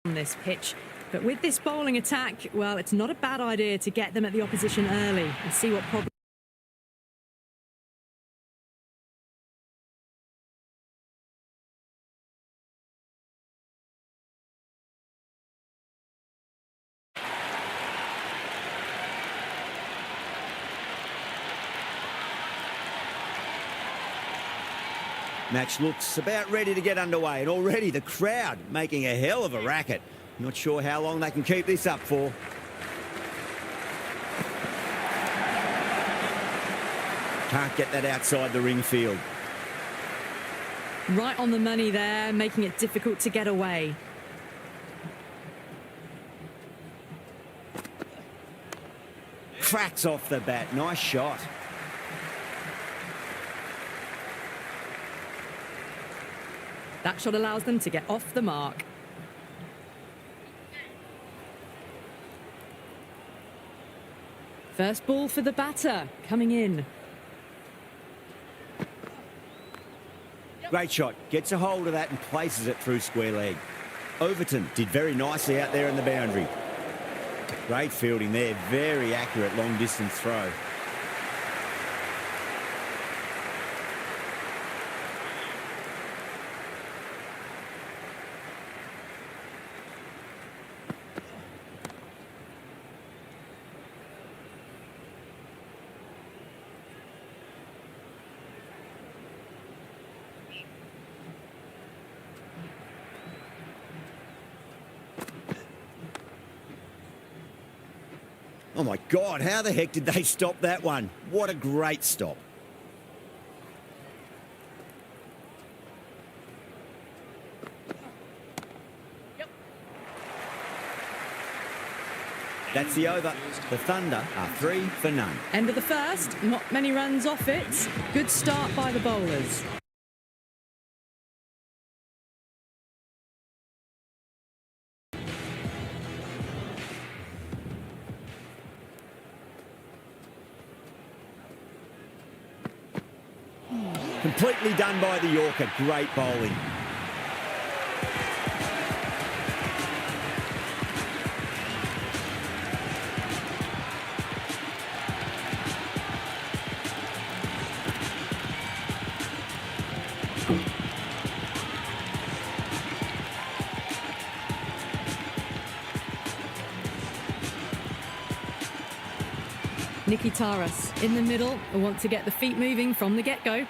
on this pitch. But with this bowling attack, well, it's not a bad idea to get them at the opposition early and see what problems. Match looks about ready to get underway, and already the crowd making a hell of a racket. Not sure how long they can keep this up for. Can't get that outside the ring field. Right on the money there, making it difficult to get away. Cracks off the bat. Nice shot. That shot allows them to get off the mark. First ball for the batter, coming in. Great shot. Gets a hold of that and places it through square leg. Overton did very nicely out there in the boundary. Great fielding there. Very accurate long distance throw. Oh my God, how the heck did they stop that one? What a great stop. That's the over. The Thunder are 3 for none. End of the first, not many runs off it. Good start by the bowlers. Completely done by the Yorker. Great bowling. Nicky Taras in the middle, who want to get the feet moving from the get-go.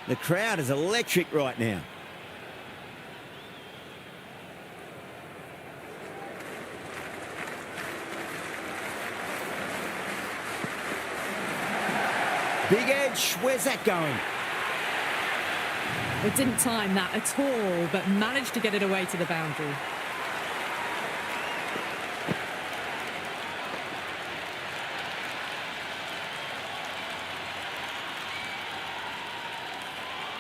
The crowd is electric right now. Big edge, where's that going? It didn't time that at all, but managed to get it away to the boundary.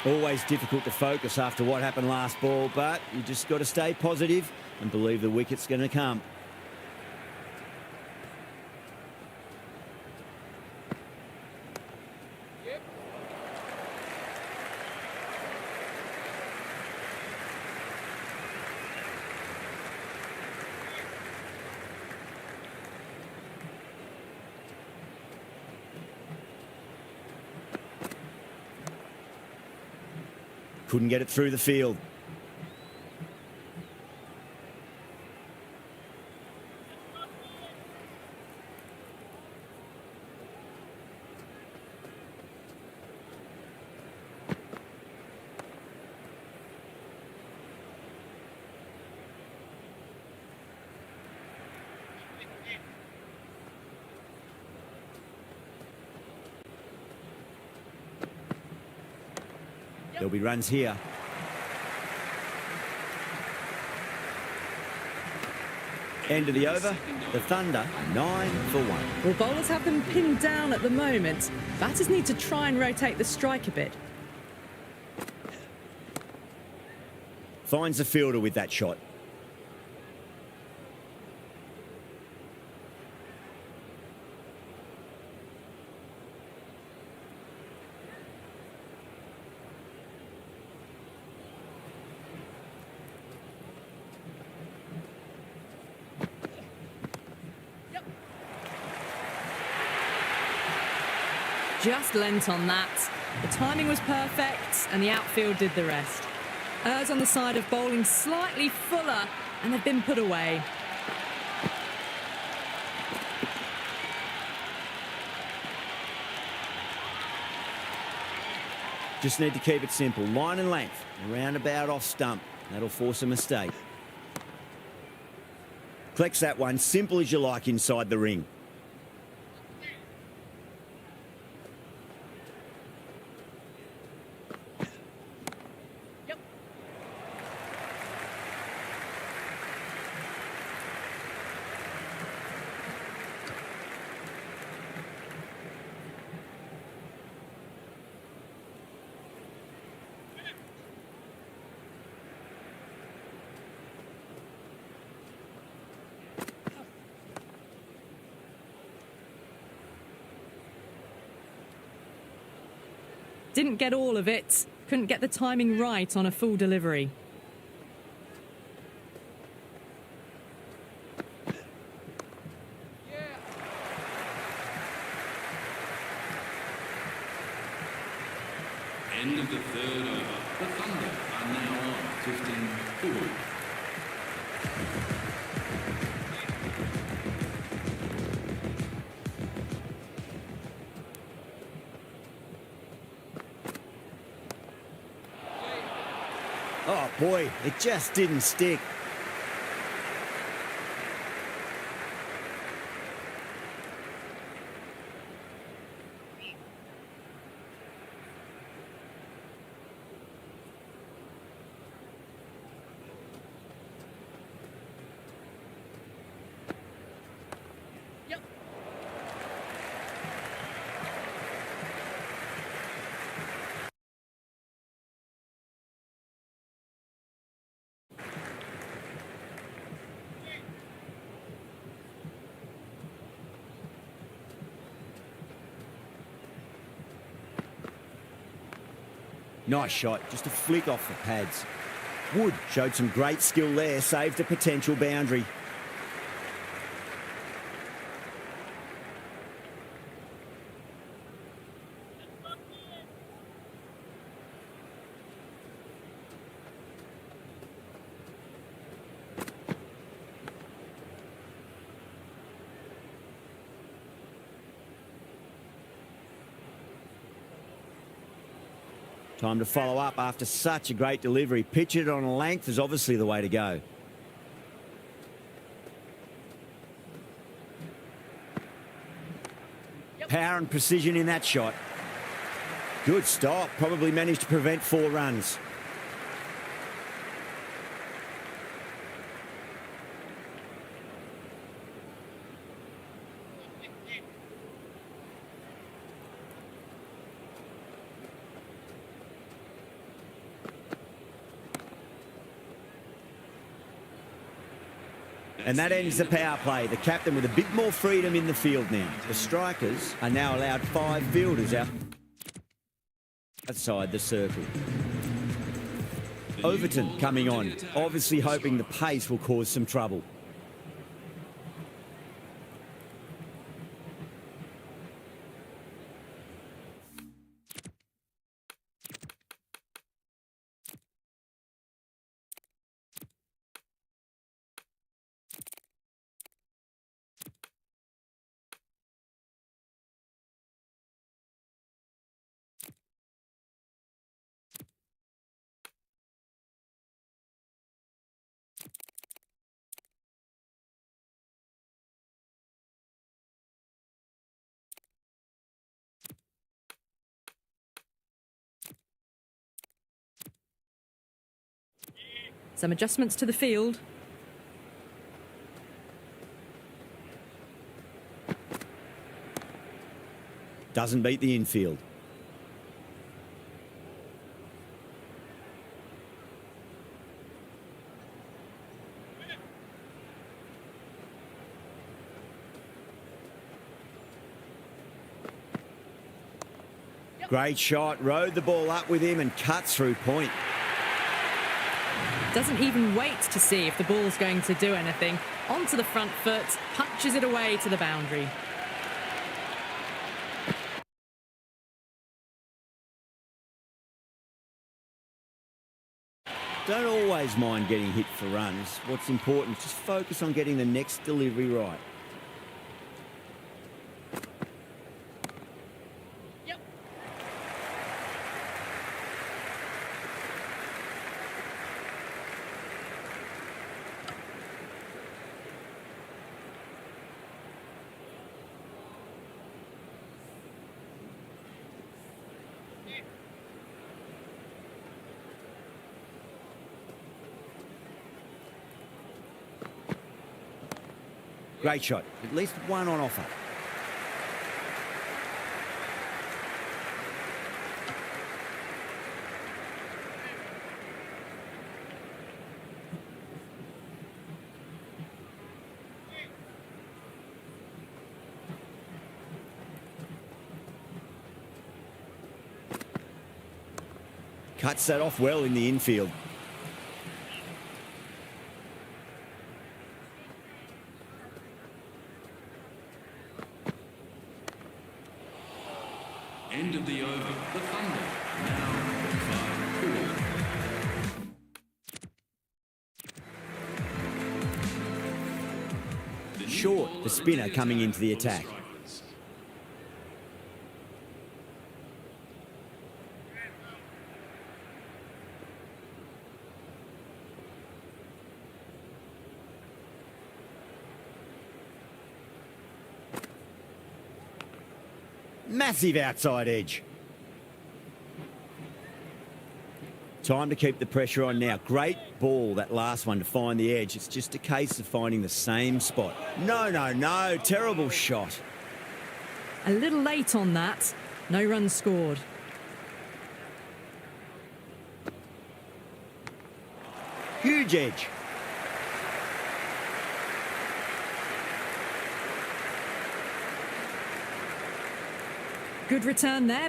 Always difficult to focus after what happened last ball, but you just got to stay positive and believe the wicket's going to come. Couldn't get it through the field. There'll be runs here. End of the over. The Thunder 9 for 1. Well, bowlers have them pinned down at the moment. Batters need to try and rotate the strike a bit. Finds the fielder with that shot. just lent on that. The timing was perfect and the outfield did the rest. Errs on the side of bowling slightly fuller and they've been put away. Just need to keep it simple. Line and length. Roundabout off stump. That'll force a mistake. Collects that one, simple as you like inside the ring. Didn't get all of it. Couldn't get the timing right on a full delivery. End of the third over. The Thunder are now on 15 forward. Oh, boy, it just didn't stick. Nice shot, just a flick off the pads. Wood showed some great skill there, saved a potential boundary. Time to follow up after such a great delivery. Pitch it on a length is obviously the way to go. Power and precision in that shot. Good stop. Probably managed to prevent 4 runs. And that ends the power play. The captain with a bit more freedom in the field now. The strikers are now allowed 5 fielders outside the circle. Overton coming on, obviously hoping the pace will cause some trouble. Some adjustments to the field. Doesn't beat the infield. Great shot, rode the ball up with him and cuts through point. Doesn't even wait to see if the ball's going to do anything. Onto the front foot, punches it away to the boundary. Don't always mind getting hit for runs. What's important is just focus on getting the next delivery right. Great shot. At least one on offer. Cuts that off well in the infield. End of the over. The Thunder now 5-4. Short, the spinner coming into the attack. Massive outside edge. Time to keep the pressure on now. Great ball, that last one, to find the edge. It's just a case of finding the same spot. No, no, no. Terrible shot. A little late on that. No runs scored. Huge edge. Good return there.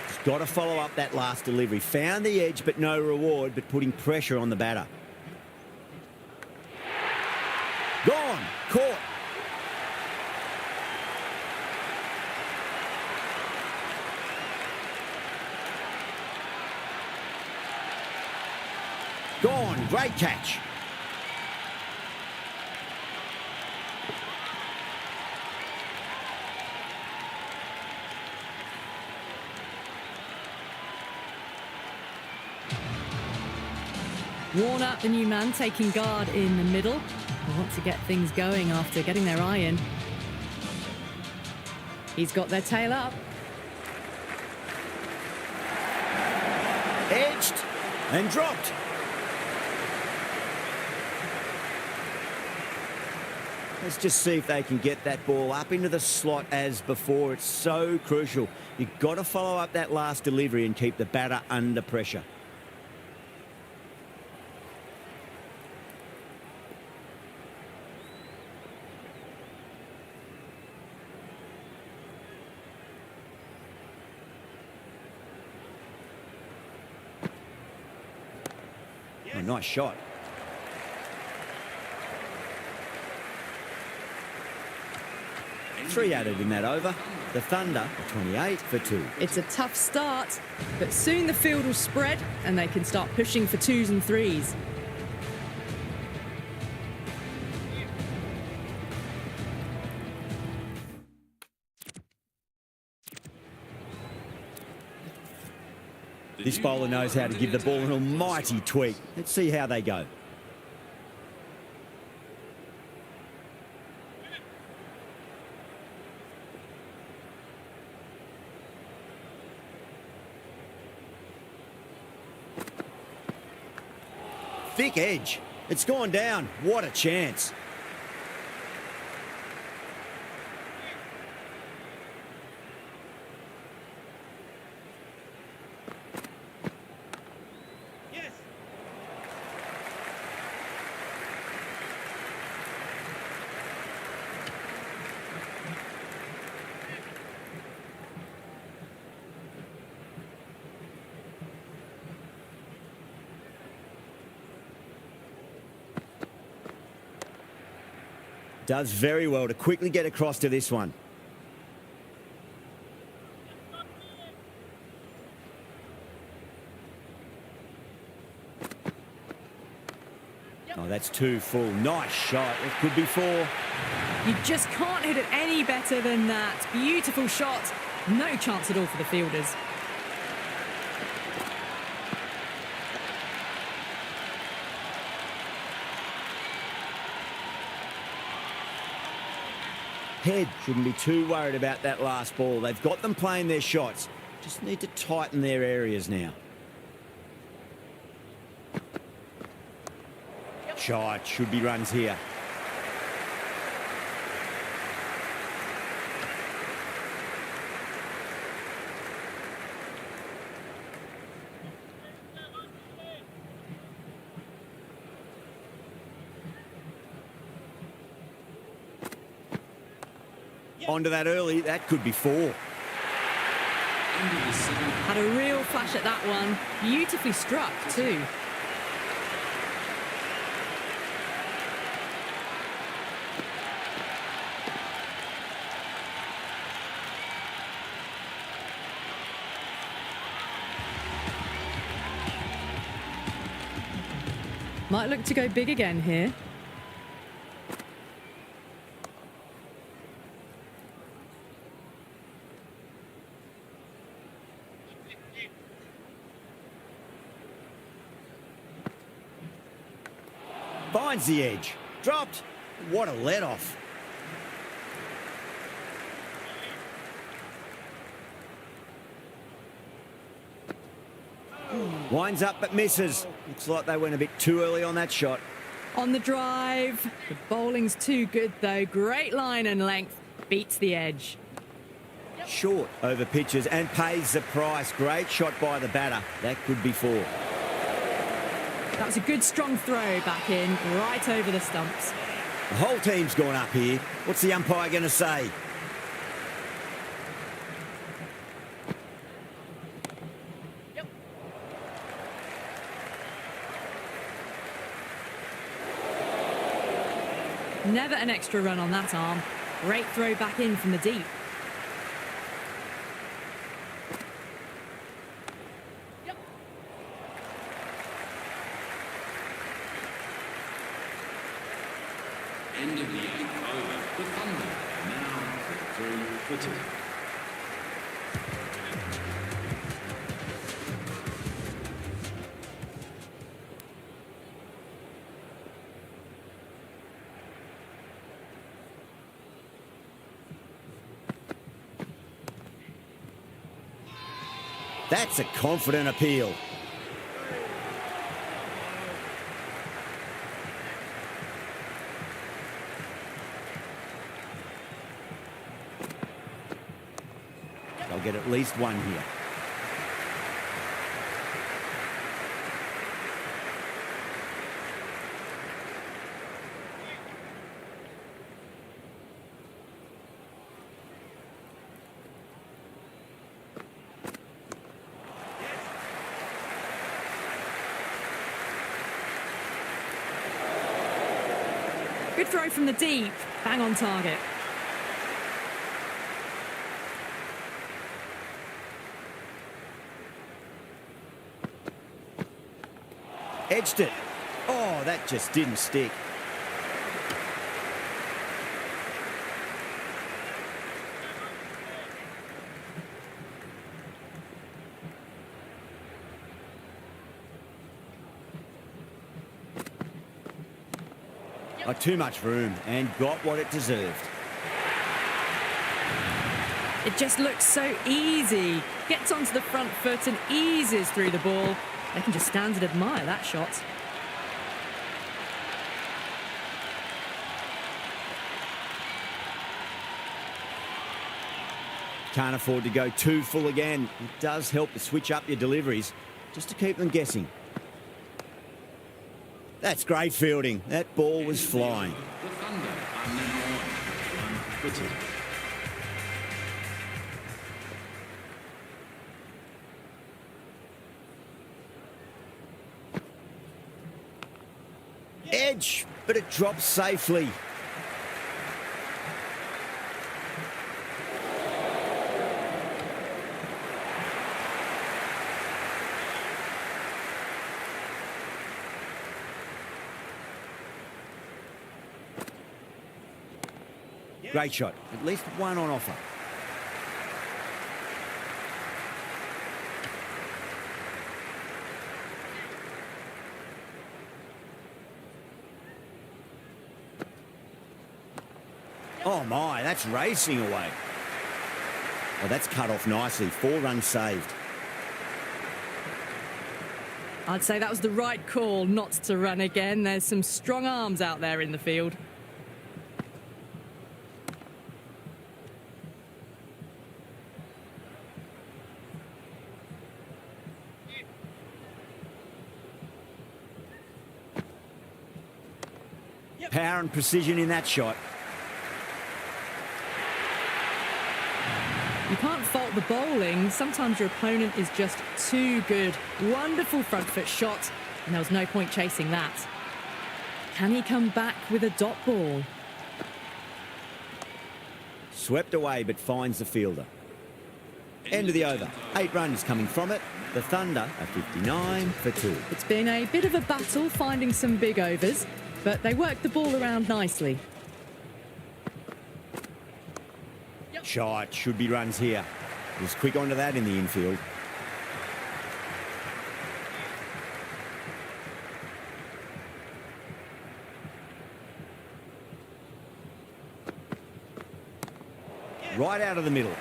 Just got to follow up that last delivery. Found the edge, but no reward, but putting pressure on the batter. Gone. Caught. Gone. Great catch. Warner, the new man, taking guard in the middle. They want to get things going after getting their eye in. He's got their tail up. Edged and dropped. Let's just see if they can get that ball up into the slot as before. It's so crucial. You've got to follow up that last delivery and keep the batter under pressure. Oh, nice shot. Three added in that over. The Thunder are 28 for 2. It's a tough start, but soon the field will spread and they can start pushing for 2s and 3s. This bowler knows how to give the ball an almighty tweak. Let's see how they go. Thick edge. It's gone down. What a chance. Does very well to quickly get across to this one. that's 2 full. Nice shot. It could be 4. You just can't hit it any better than that. Beautiful shot. No chance at all for the fielders. Head shouldn't be too worried about that last ball. They've got them playing their shots. Just need to tighten their areas now. Shot. Should be runs here. Onto that early. That could be 4. Had a real flash at that one. Beautifully struck too. Might look to go big again here. Finds the edge. Dropped. What a let-off. Winds up but misses. Looks like they went a bit too early on that shot. On the drive. The bowling's too good though. Great line and length. Beats the edge. Short over pitches and pays the price. Great shot by the batter. That could be 4. That was a good strong throw back in, right over the stumps. The whole team's gone up here. What's the umpire going to say? Never an extra run on that arm. Great throw back in from the deep. End of the 8th over. The Thunder now through footed. That's a confident appeal. They'll get at least 1 here. Good throw from the deep. Bang on target. Edged it. Oh, that just didn't stick. Like too much room and got what it deserved. It just looks so easy. Gets onto the front foot and eases through the ball. They can just stand and admire that shot. Can't afford to go too full again. It does help to switch up your deliveries just to keep them guessing. That's great fielding. That ball was flying. The Thunder are now on footed. Edge, but it drops safely. Great shot. At least one on offer. Oh my, that's racing away. Oh, that's cut off nicely. 4 runs saved. I'd say that was the right call not to run again. There's some strong arms out there in the field. Power and precision in that shot. You can't fault the bowling. Sometimes your opponent is just too good. Wonderful front foot shot, and there was no point chasing that. Can he come back with a dot ball? Swept away, but finds the fielder. End of the over. 8 runs coming from it. The Thunder are 59 for 2. It's been a bit of a battle finding some big overs, but they worked the ball around nicely. Shot. Should be runs here. Was quick onto that in the infield. Right out of the middle.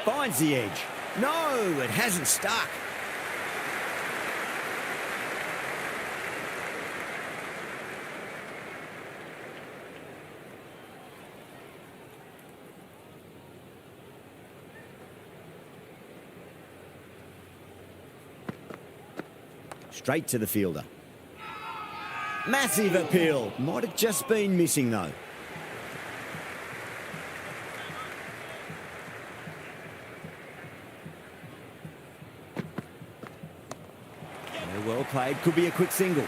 Finds the edge. No, it hasn't stuck. Straight to the fielder. Massive appeal. Might have just been missing though. Well played. Could be a quick single.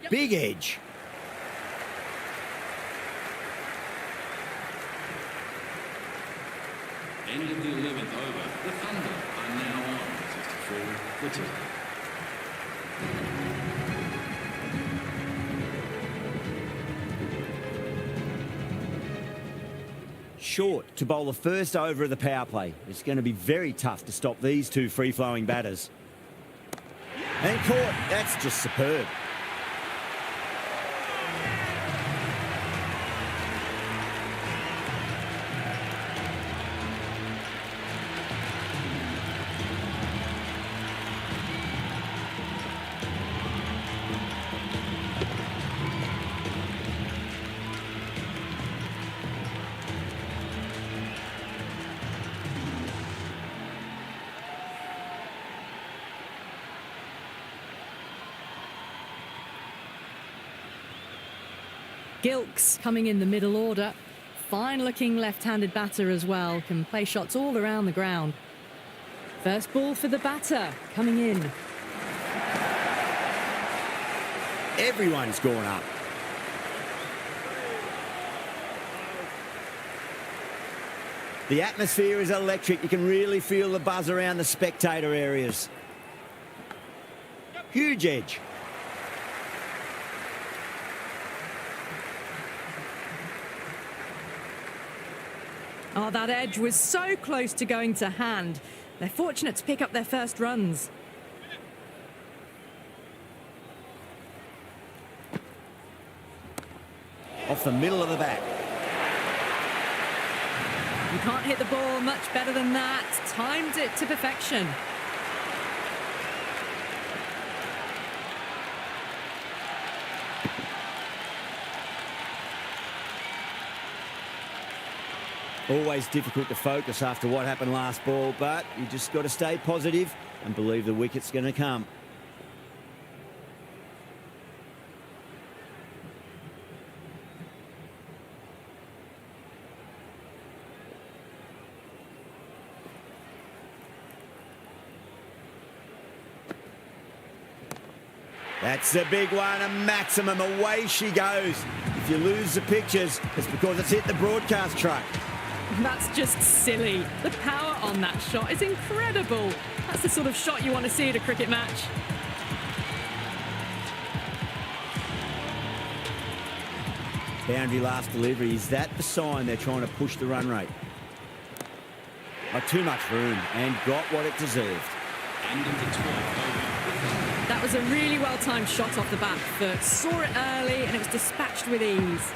Big edge. End of the 11th over. The Thunder are now on 64 for 2. Short to bowl the first over of the power play. It's going to be very tough to stop these two free-flowing batters. And caught. That's just superb. Gilks coming in the middle order. Fine-looking left-handed batter as well. Can play shots all around the ground. First ball for the batter coming in. Everyone's gone up. The atmosphere is electric. You can really feel the buzz around the spectator areas. Huge edge. Oh, that edge was so close to going to hand. They're fortunate to pick up their first runs. Off the middle of the bat. You can't hit the ball much better than that. Timed it to perfection. Always difficult to focus after what happened last ball, but you just got to stay positive and believe the wicket's going to come. That's a big one, a maximum. Away she goes. If you lose the pictures, it's because it's hit the broadcast truck. That's just silly. The power on that shot is incredible. That's the sort of shot you want to see at a cricket match. Boundary last delivery. Is that the sign they're trying to push the run rate? Not too much room and got what it deserved. End of the 12th over. That was a really well-timed shot off the bat. But saw it early and it was dispatched with ease.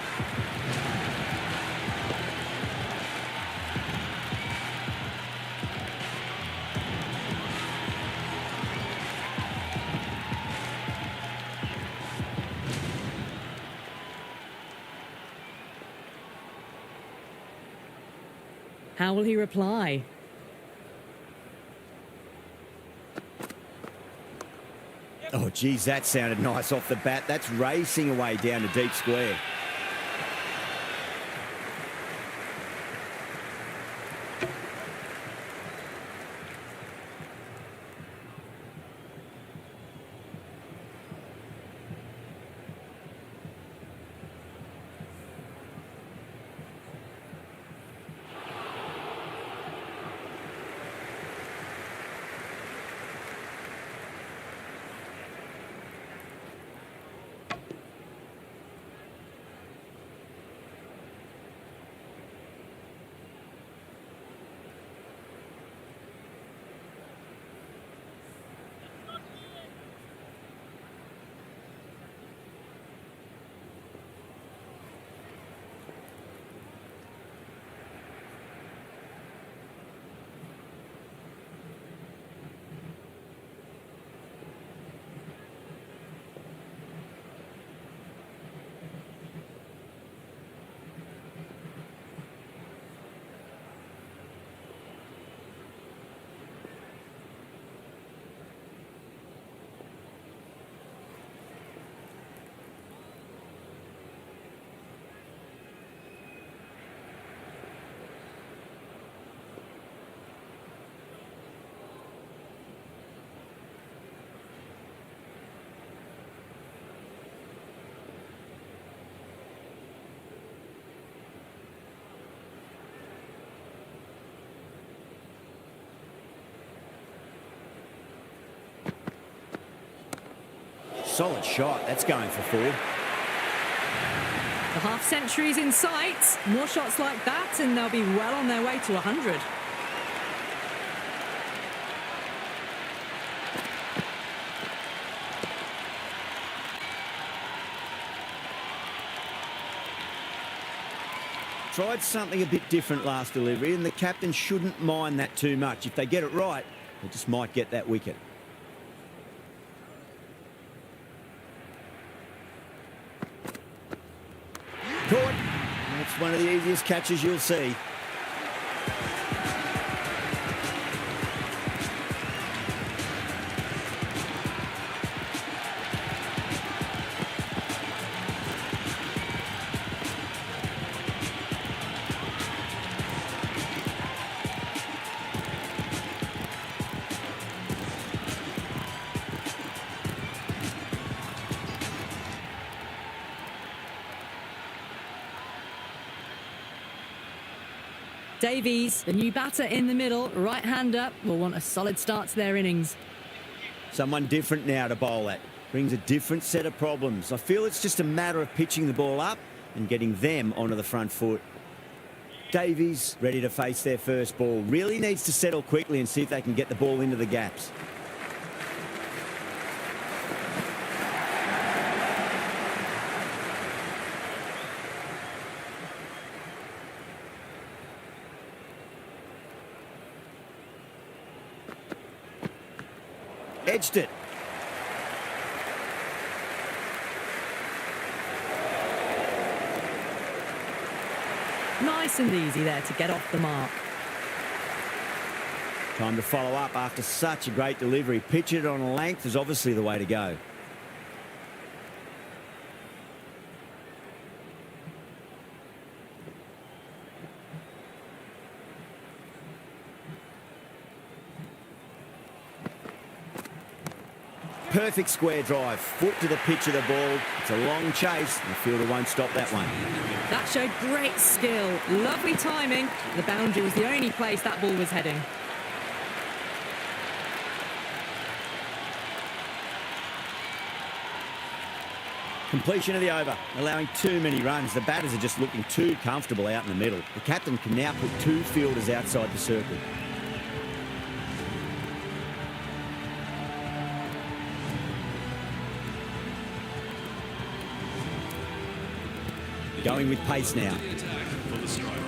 How will he reply? Oh, geez, that sounded nice off the bat. That's racing away down to deep square. Solid shot. That's going for 4. The half-century's in sight. More shots like that and they'll be well on their way to 100. Tried something a bit different last delivery, and the captain shouldn't mind that too much. If they get it right, they just might get that wicket. Caught. That's one of the easiest catches you'll see. Davies, the new batter in the middle, right-hander, will want a solid start to their innings. Someone different now to bowl at. Brings a different set of problems. I feel it's just a matter of pitching the ball up and getting them onto the front foot. Davies ready to face their first ball. Really needs to settle quickly and see if they can get the ball into the gaps. Edged it. Nice and easy there to get off the mark. Time to follow up after such a great delivery. Pitch it on a length is obviously the way to go. Perfect square drive. Foot to the pitch of the ball. It's a long chase, and the fielder won't stop that one. That showed great skill. Lovely timing. The boundary was the only place that ball was heading. Completion of the over, allowing too many runs. The batters are just looking too comfortable out in the middle. The captain can now put 2 fielders outside the circle. Going with pace now. The attack for the Strikers.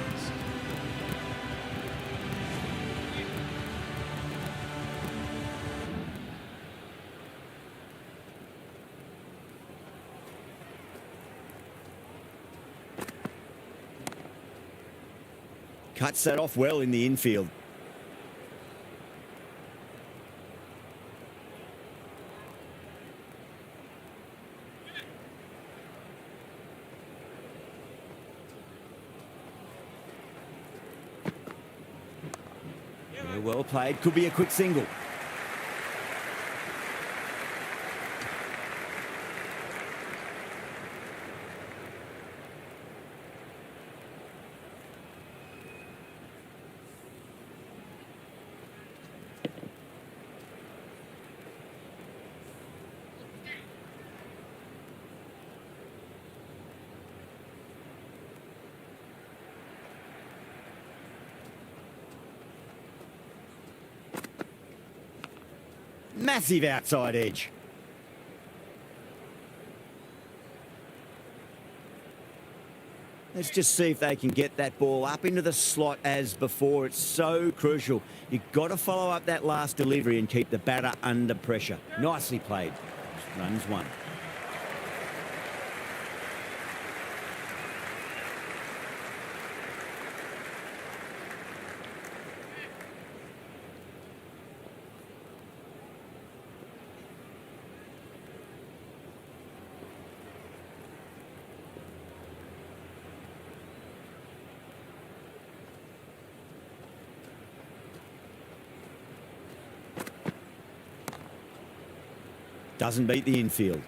Cuts that off well in the infield. Very well played. Could be a quick single. Massive outside edge. Let's just see if they can get that ball up into the slot as before. It's so crucial. You've got to follow up that last delivery and keep the batter under pressure. Nicely played. Runs 1. Doesn't beat the infield.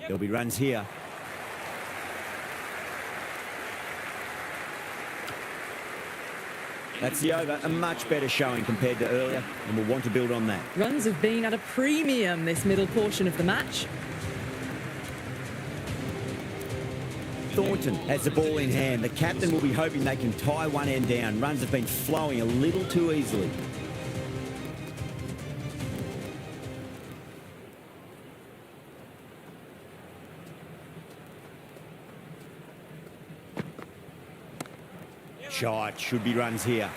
There'll be runs here. That's the over. A much better showing compared to earlier, and we'll want to build on that. Runs have been at a premium this middle portion of the match. Thornton has the ball in hand. The captain will be hoping they can tie one end down. Runs have been flowing a little too easily. Shot, should be runs here.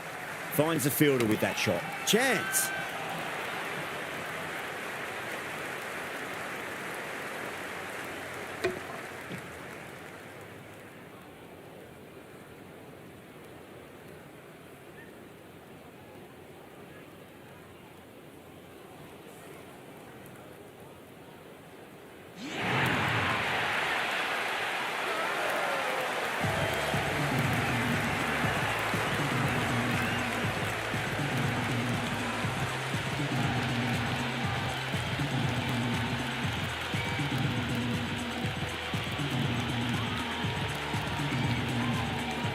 Finds the fielder with that shot. Chance.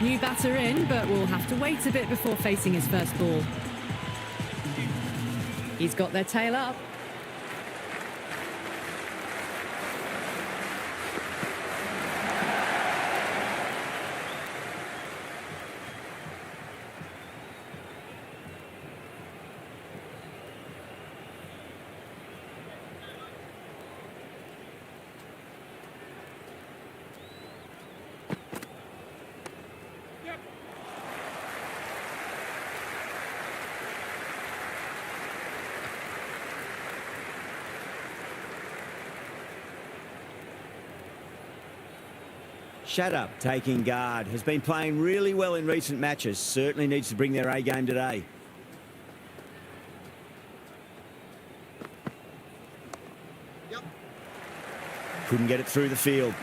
New batter in, but will have to wait a bit before facing his first ball. He's got their tail up. Shut up, taking guard. Has been playing really well in recent matches. Certainly needs to bring their A game today. Couldn't get it through the field.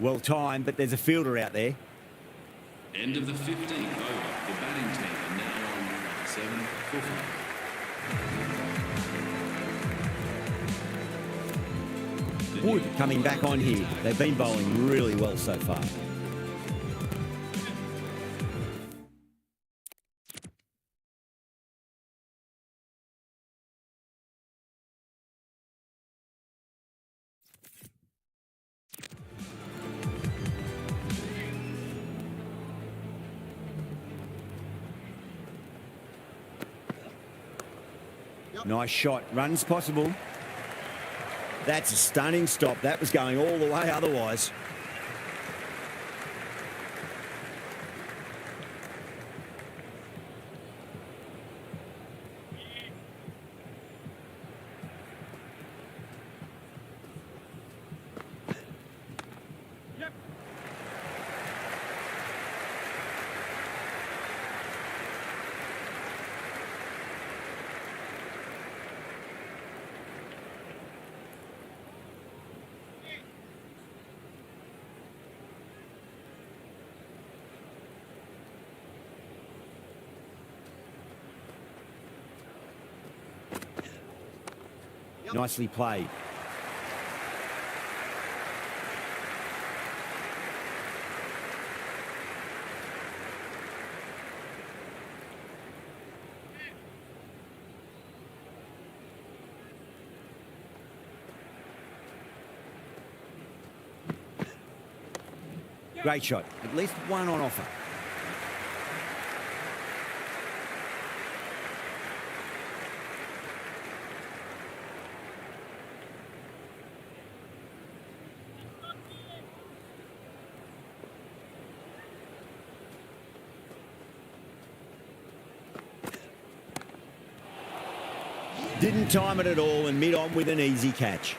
Well timed, but there's a fielder out there. End of the 15th over. The batting team are now on 7 for 5. Wood coming back on here. They've been bowling really well so far. Nice shot. Runs possible. That's a stunning stop. That was going all the way otherwise. Nicely played. Great shot. At least one on offer. Didn't time it at all and mid-on with an easy catch.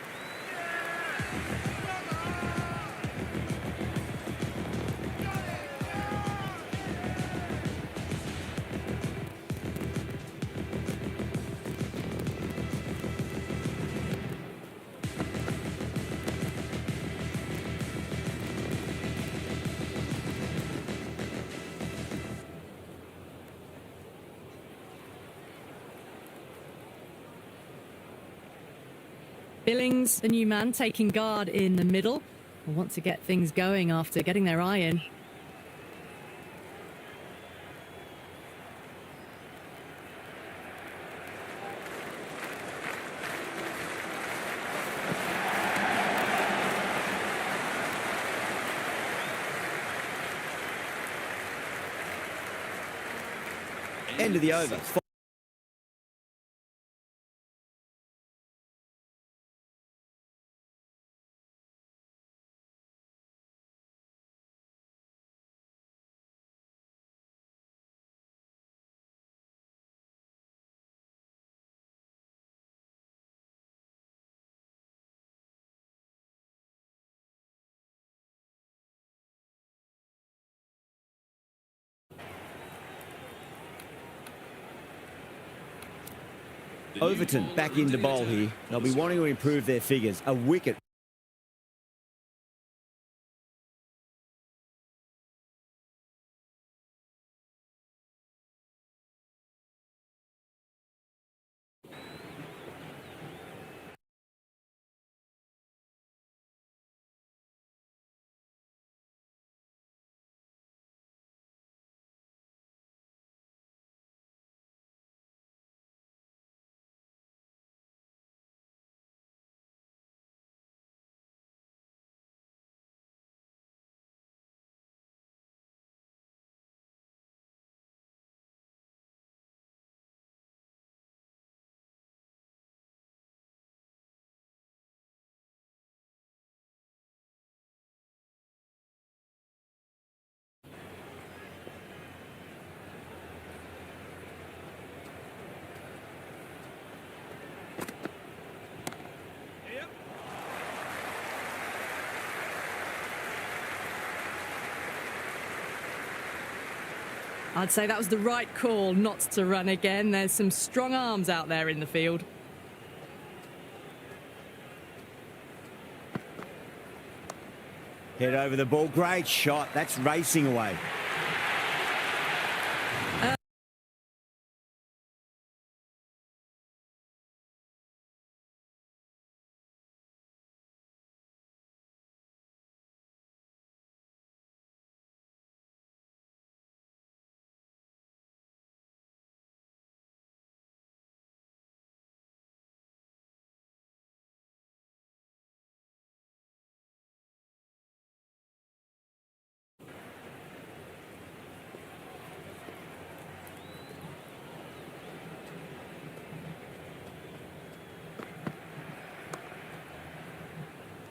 Billings, the new man, taking guard in the middle. Will want to get things going after getting their eye in. End of the over. Overton back into bowl here. They'll be wanting to improve their figures. A wicket. I'd say that was the right call not to run again. There's some strong arms out there in the field. Head over the ball. Great shot. That's racing away.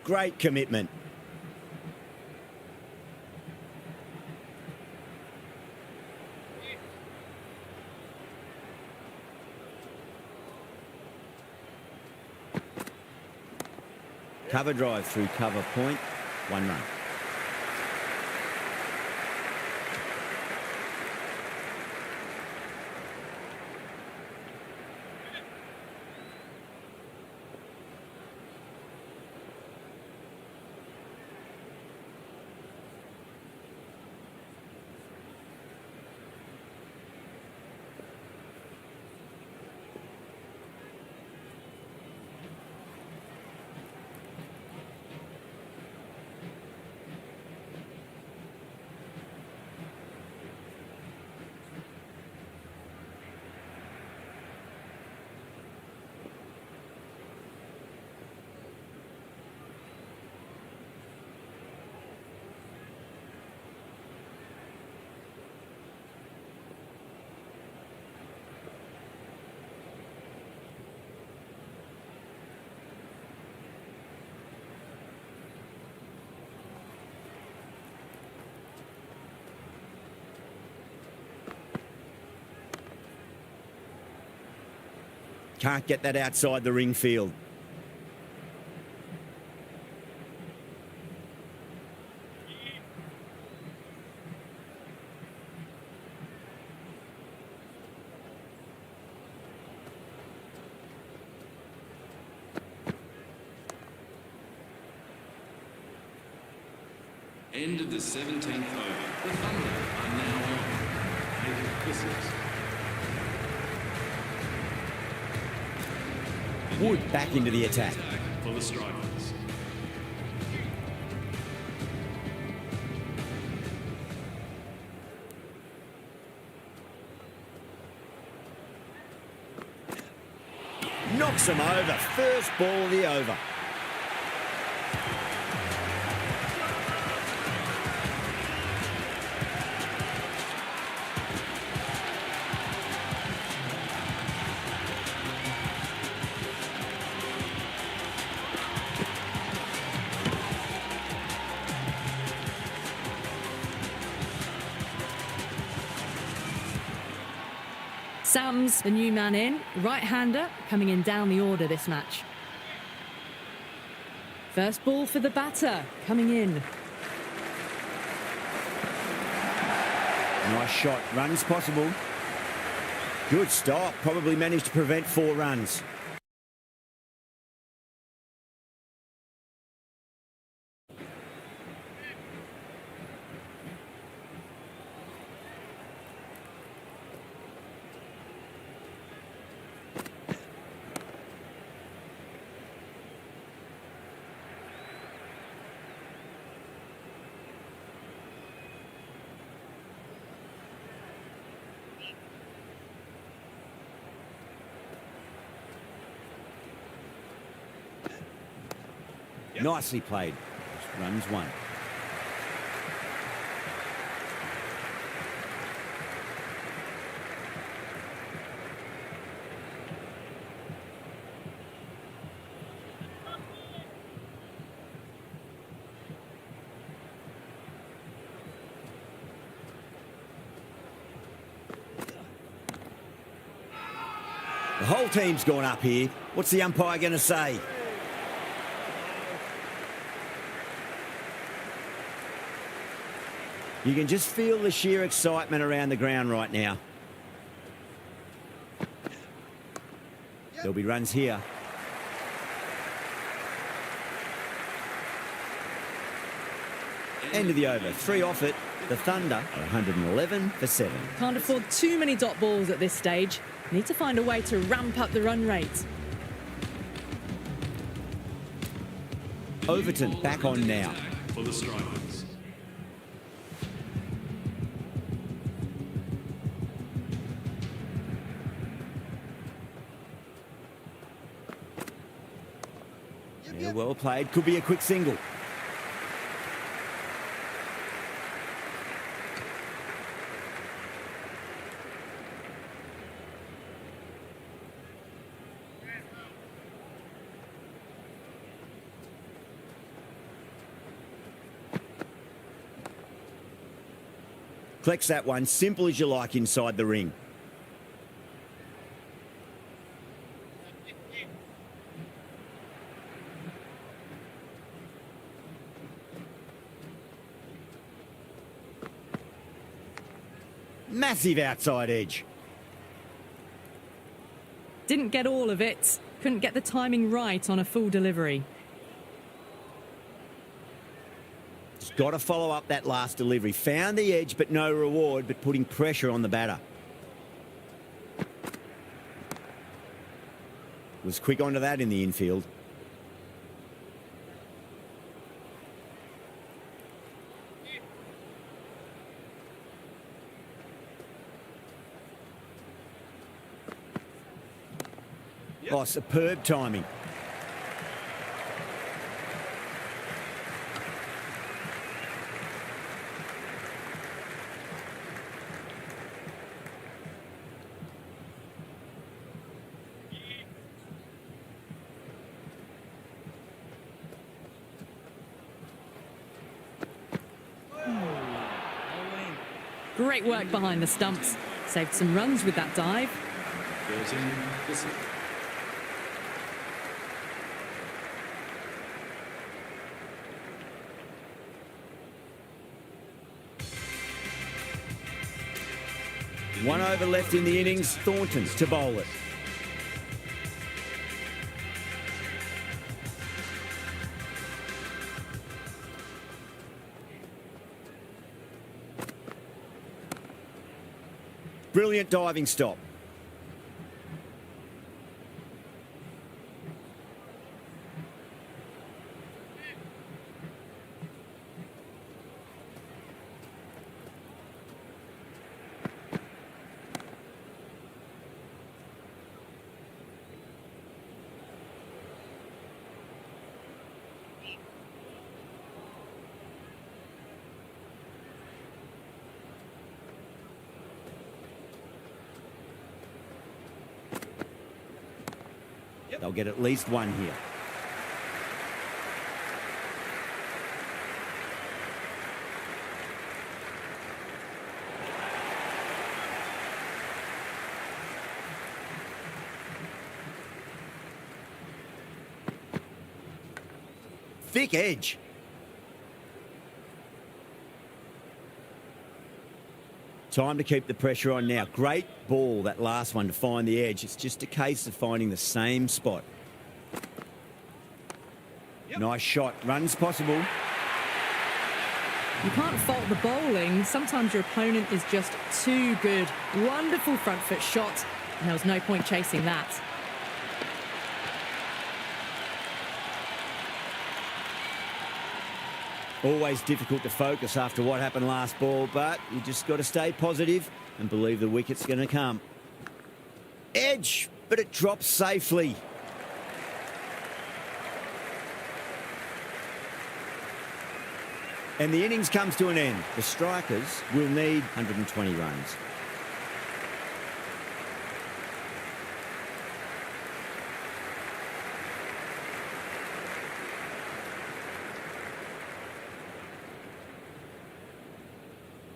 Great commitment. Cover drive through cover point. 1 run. Can't get that outside the ring field. End of the 17th over. The Thunder are now on. 8 whistles. Wood back into the attack. For the Strikers. Knocks him over. First ball of the over. Sam's the new man in, right-hander, coming in down the order this match. First ball for the batter, coming in. Nice shot. Runs possible. Good stop. Probably managed to prevent 4 runs. Nicely played. Runs 1. The whole team's gone up here. What's the umpire going to say? You can just feel the sheer excitement around the ground right now. There'll be runs here. End of the over. 3 off it. The Thunder are 111 for 7. Can't afford too many dot balls at this stage. Need to find a way to ramp up the run rate. Overton back on now. For the Strikers. Yeah, well played. Could be a quick single. Collects that one, simple as you like inside the ring. Massive outside edge. Didn't get all of it. Couldn't get the timing right on a full delivery. Just got to follow up that last delivery. Found the edge, but no reward, but putting pressure on the batter. Was quick onto that in the infield. Oh, superb timing. Great work behind the stumps. Saved some runs with that dive. Goes in. This is One over left in the innings. Thornton to bowl it. Brilliant diving stop. They'll get at least one here. Thick edge. Time to keep the pressure on now. Great ball, that last one, to find the edge. It's just a case of finding the same spot. Nice shot. Runs possible. You can't fault the bowling. Sometimes your opponent is just too good. Wonderful front foot shot, and there was no point chasing that. Always difficult to focus after what happened last ball, but you just got to stay positive and believe the wicket's going to come. Edge, but it drops safely. And the innings comes to an end. The Strikers will need 120 runs.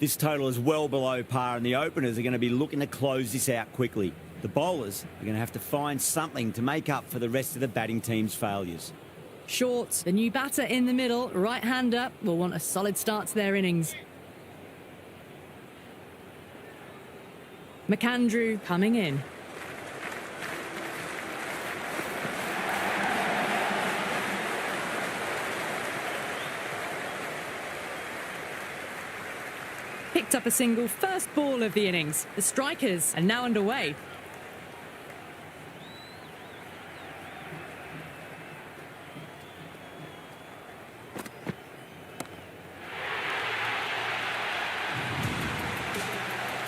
This total is well below par, and the openers are going to be looking to close this out quickly. The bowlers are going to have to find something to make up for the rest of the batting team's failures. Short, the new batter in the middle, right-hander, will want a solid start to their innings. McAndrew coming in. Picked up a single, first ball of the innings. The strikers are now underway.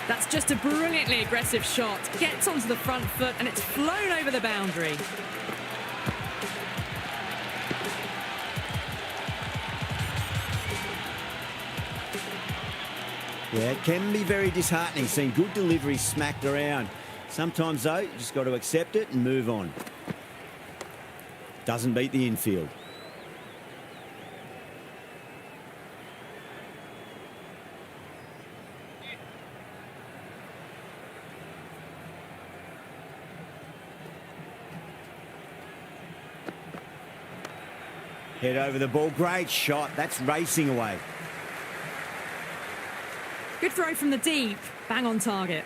That's just a brilliantly aggressive shot. Gets onto the front foot and it's flown over the boundary. Yeah, it can be very disheartening seeing good delivery smacked around. Sometimes, though, you just got to accept it and move on. Doesn't beat the infield. Head over the ball. Great shot. That's racing away. Good throw from the deep. Bang on target.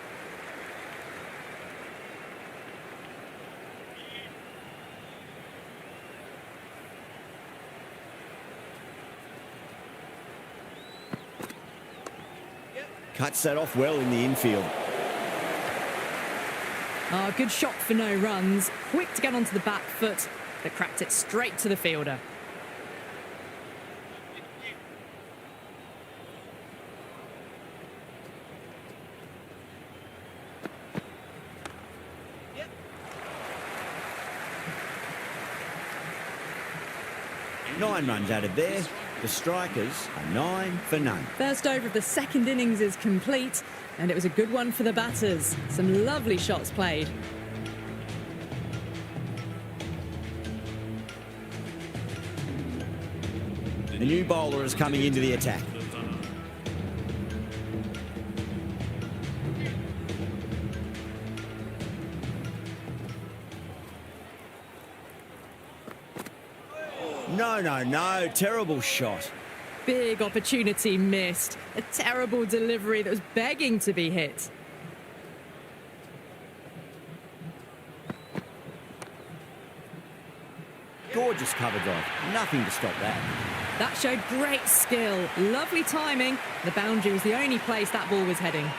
Cuts that off well in the infield. Oh, good shot for no runs. Quick to get onto the back foot, but cracked it straight to the fielder. Nine runs added there. The strikers are 9 for none. First over of the second innings is complete, and it was a good one for the batters. Some lovely shots played. The new bowler is coming into the attack. No. Terrible shot. Big opportunity missed. A terrible delivery that was begging to be hit. Gorgeous cover drive. Nothing to stop that. That showed great skill. Lovely timing. The boundary was the only place that ball was heading.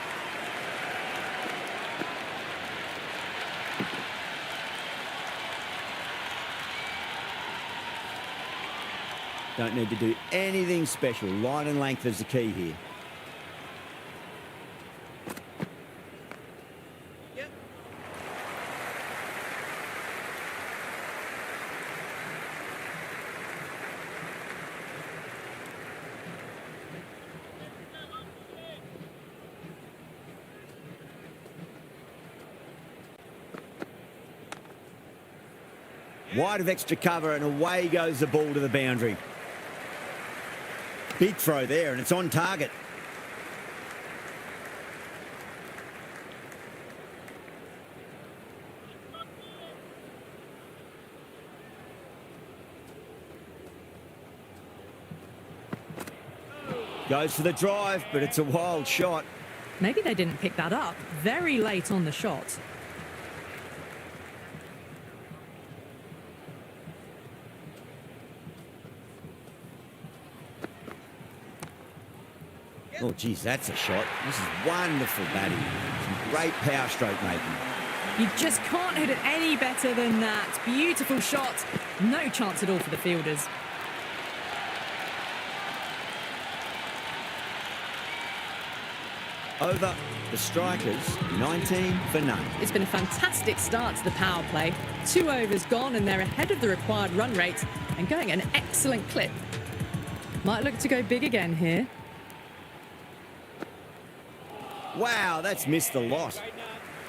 Don't need to do anything special. Line and length is the key here. Wide of extra cover and away goes the ball to the boundary. Big throw there and it's on target. Goes for the drive, but it's a wild shot. Maybe they didn't pick that up. Very late on the shot. Oh, geez, that's a shot. This is wonderful batting. Some great power stroke making. You just can't hit it any better than that. Beautiful shot. No chance at all for the fielders. Over the strikers, 19 for none. It's been a fantastic start to the power play. 2 overs gone and they're ahead of the required run rate and going at an excellent clip. Might look to go big again here. Wow, that's missed a lot.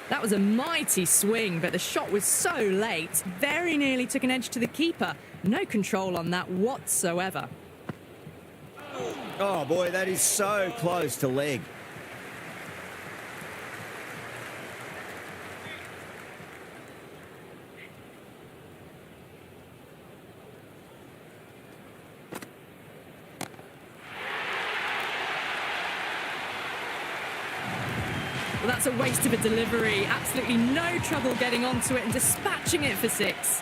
That was a mighty swing, but the shot was so late. Very nearly took an edge to the keeper. No control on that whatsoever. Oh, boy, that is so close to leg. Well, that's a waste of a delivery. Absolutely no trouble getting onto it and dispatching it for 6.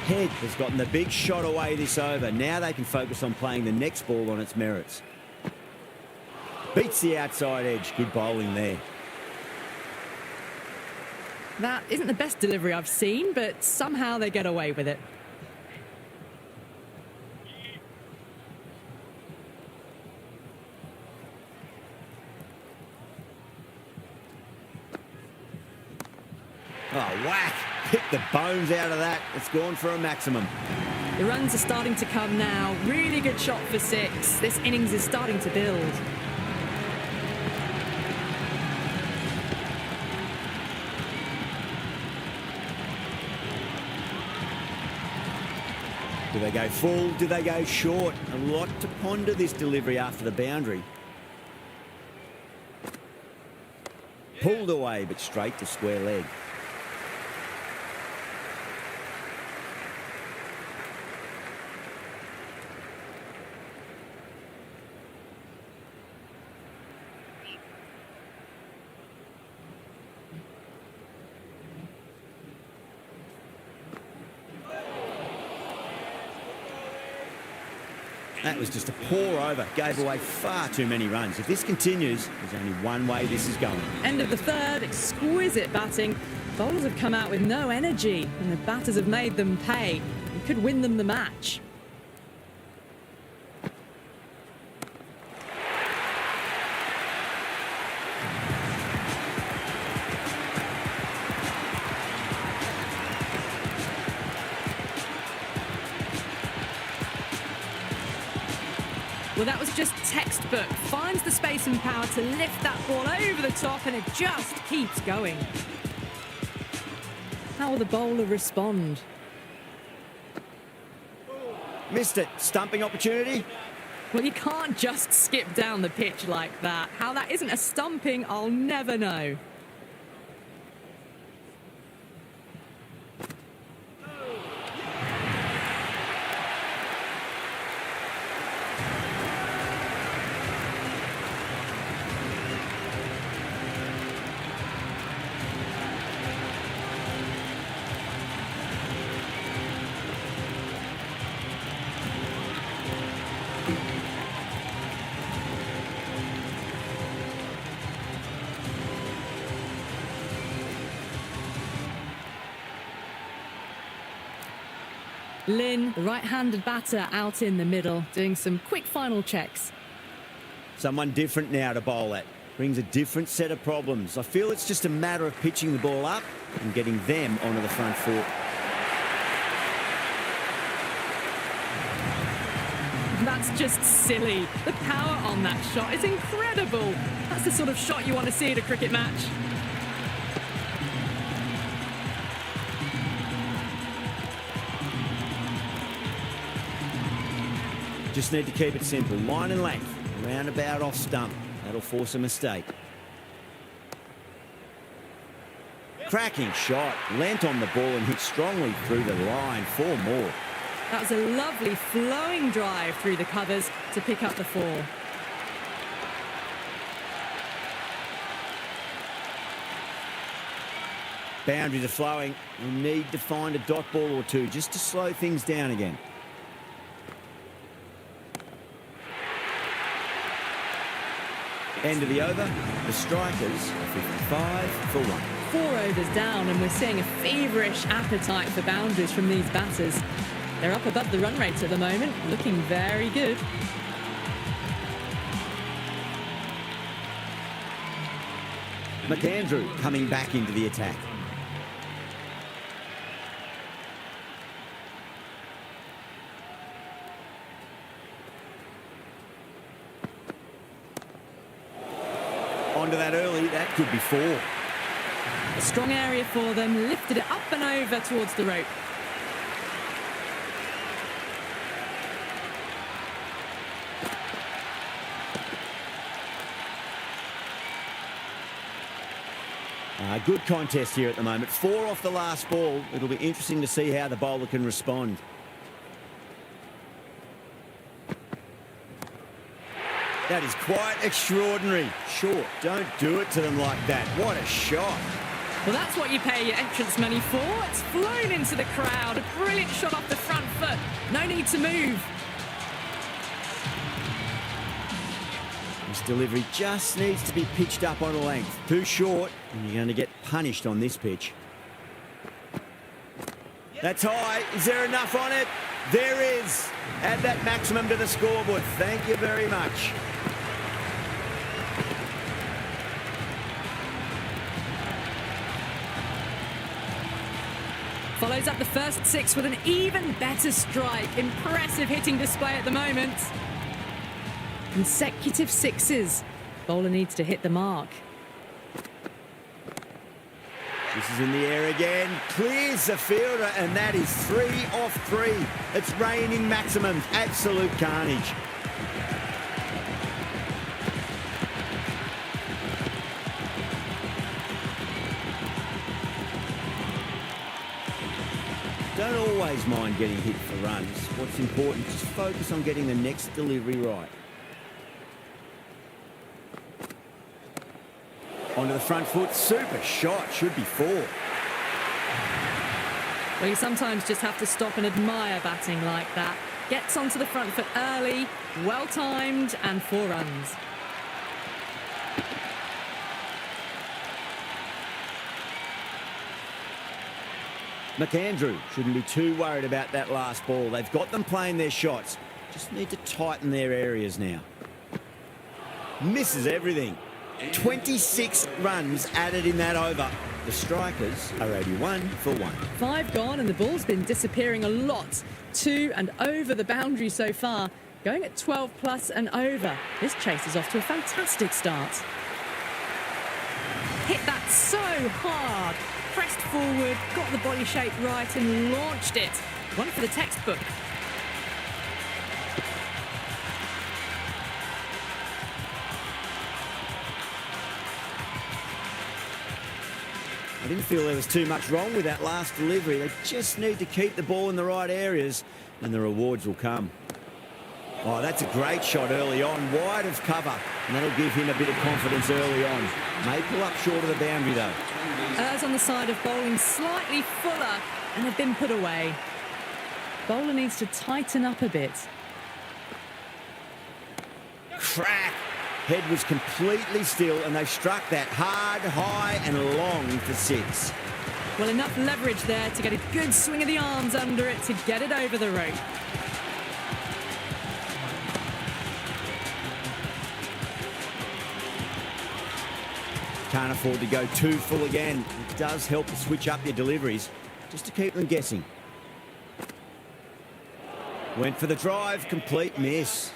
Head has gotten the big shot away this over. Now they can focus on playing the next ball on its merits. Beats the outside edge. Good bowling there. That isn't the best delivery I've seen, but somehow they get away with it. Oh, whack. Pick the bones out of that. It's gone for a maximum. The runs are starting to come now. Really good shot for 6. This innings is starting to build. Do they go full? Do they go short? A lot to ponder this delivery after the boundary. Pulled away, but straight to square leg. That was just a pour over. Gave away far too many runs. If this continues, there's only one way this is going. End of the third, exquisite batting. Bowlers have come out with no energy, and the batters have made them pay. It could win them the match. Well, that was just textbook. Finds the space and power to lift that ball over the top, and it just keeps going. How will the bowler respond? Missed it. Stumping opportunity. Well, you can't just skip down the pitch like that. How that isn't a stumping, I'll never know. Lynn, the right-handed batter, out in the middle, doing some quick final checks. Someone different now to bowl at. Brings a different set of problems. I feel it's just a matter of pitching the ball up and getting them onto the front foot. That's just silly. The power on that shot is incredible. That's the sort of shot you want to see at a cricket match. Just need to keep it simple. Line and length. Roundabout off stump. That'll force a mistake. Cracking shot. Leant on the ball and hit strongly through the line. 4 more. That was a lovely flowing drive through the covers to pick up the 4. Boundaries are flowing. We need to find a dot ball or two just to slow things down again. End of the over. The strikers are 55 for 1. 4 overs down, and we're seeing a feverish appetite for boundaries from these batters. They're up above the run rate at the moment, looking very good. McAndrew coming back into the attack. Onto that early, that could be 4. A strong area for them, lifted it up and over towards the rope. Good contest here at the moment. 4 off the last ball. It'll be interesting to see how the bowler can respond. That is quite extraordinary. Sure, don't do it to them like that. What a shot. Well, that's what you pay your entrance money for. It's flown into the crowd. A brilliant shot off the front foot. No need to move. This delivery just needs to be pitched up on a length. Too short, and you're going to get punished on this pitch. That's high. Is there enough on it? There is. Add that maximum to the scoreboard. Thank you very much. Follows up the first 6 with an even better strike. Impressive hitting display at the moment. Consecutive 6s. Bowler needs to hit the mark. This is in the air again. Clears the fielder, and that is 3 off 3. It's raining maximums. Absolute carnage. Don't always mind getting hit for runs. What's important is just focus on getting the next delivery right. Onto the front foot. Super shot. Should be 4. Well, you sometimes just have to stop and admire batting like that. Gets onto the front foot early, well-timed, and 4 runs. McAndrew shouldn't be too worried about that last ball. They've got them playing their shots. Just need to tighten their areas now. Misses everything. 26 runs added in that over. The strikers are 81 for 1. 5 gone, and the ball's been disappearing a lot. 2 and over the boundary so far. Going at 12 plus and over. This chase is off to a fantastic start. Hit that so hard. Pressed forward, got the body shape right and launched it. One for the textbook. I didn't feel there was too much wrong with that last delivery. They just need to keep the ball in the right areas and the rewards will come. Oh, that's a great shot early on, wide of cover, and that'll give him a bit of confidence early on. May pull up short of the boundary though. Errs on the side of bowling slightly fuller and have been put away. Bowler needs to tighten up a bit. Crack! Head was completely still and they struck that hard, high and long for 6. Well, enough leverage there to get a good swing of the arms under it to get it over the rope. Can't afford to go too full again. It does help to switch up your deliveries, just to keep them guessing. Went for the drive, complete miss.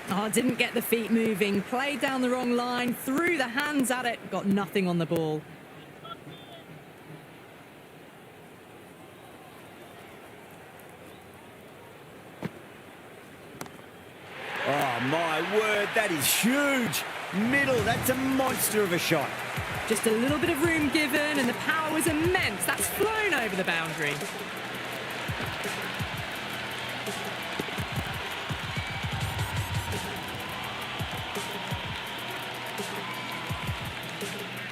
Oh, didn't get the feet moving. Played down the wrong line, threw the hands at it, got nothing on the ball. Oh, my word, that is huge. Middle, that's a monster of a shot. Just a little bit of room given and the power was immense. That's flown over the boundary.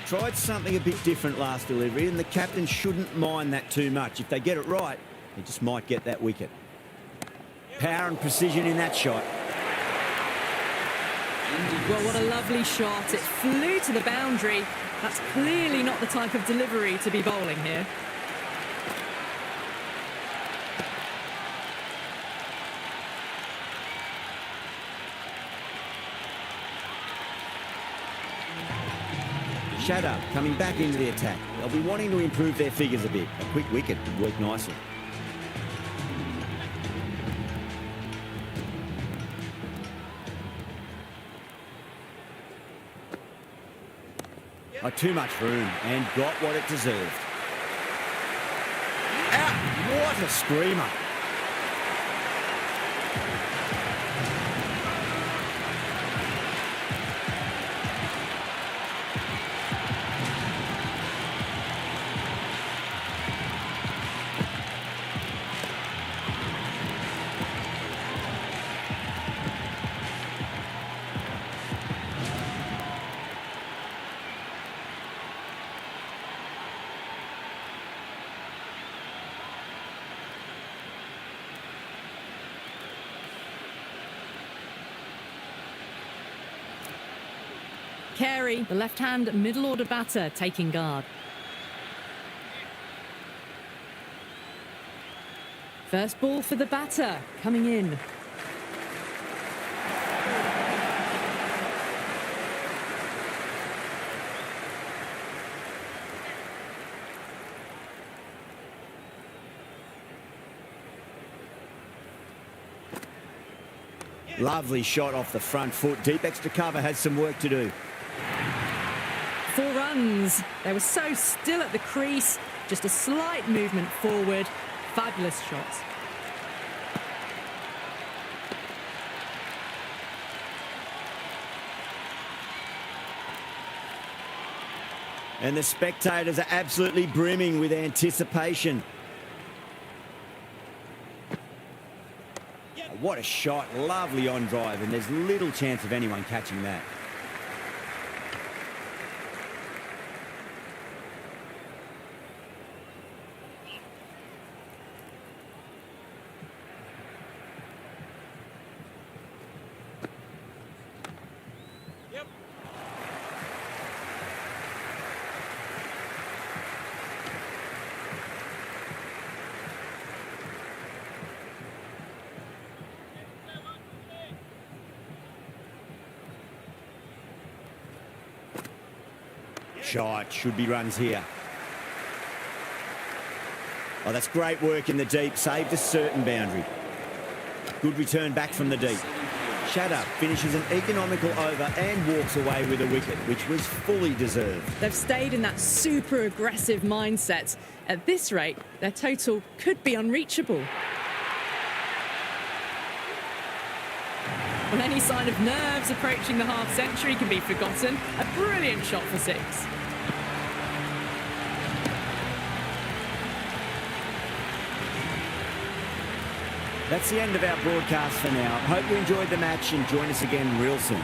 Tried something a bit different last delivery and the captain shouldn't mind that too much. If they get it right, they just might get that wicket. Power and precision in that shot. Well, what a lovely shot. It flew to the boundary. That's clearly not the type of delivery to be bowling here. Shadow coming back into the attack. They'll be wanting to improve their figures a bit. A quick wicket would work nicely. Too much room and got what it deserved. Out! What a screamer. Carey, the left-hand middle-order batter, taking guard. First ball for the batter, coming in. Lovely shot off the front foot. Deep extra cover has some work to do. 4 runs. They were so still at the crease. Just a slight movement forward. Fabulous shots. And the spectators are absolutely brimming with anticipation. What a shot. Lovely on drive, and there's little chance of anyone catching that. Shot, should be runs here. Oh, that's great work in the deep, saved a certain boundary. Good return back from the deep. Shatter finishes an economical over and walks away with a wicket, which was fully deserved. They've stayed in that super aggressive mindset. At this rate, their total could be unreachable. Well, any sign of nerves approaching the half-century can be forgotten. A brilliant shot for 6. That's the end of our broadcast for now. Hope you enjoyed the match and join us again real soon.